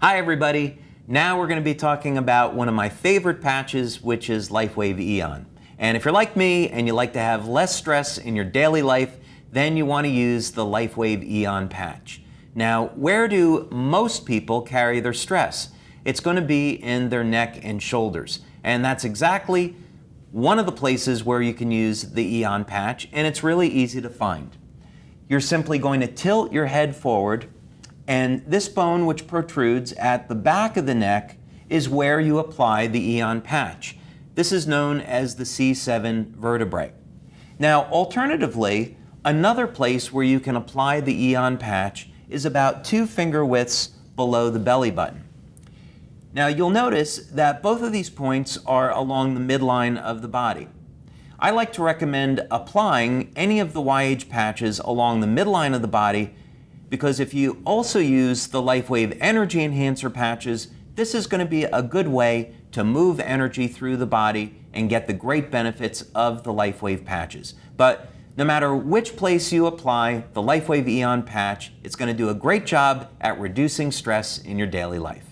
Hi everybody. Now we're going to be talking about one of my favorite patches, which is LifeWave Eon. And if you're like me and you like to have less stress in your daily life, then you want to use the LifeWave Eon patch. Now, where do most people carry their stress? It's going to be in their neck and shoulders. And that's exactly one of the places where you can use the Eon patch, and it's really easy to find. You're simply going to tilt your head forward, and this bone which protrudes at the back of the neck is where you apply the Eon patch. This is known as the C7 vertebrae. Now, alternatively, another place where you can apply the Eon patch is about 2 finger widths below the belly button. Now, you'll notice that both of these points are along the midline of the body. I like to recommend applying any of the YH patches along the midline of the body, because if you also use the LifeWave Energy Enhancer patches, this is going to be a good way to move energy through the body and get the great benefits of the LifeWave patches. But no matter which place you apply the LifeWave Eon patch, it's going to do a great job at reducing stress in your daily life.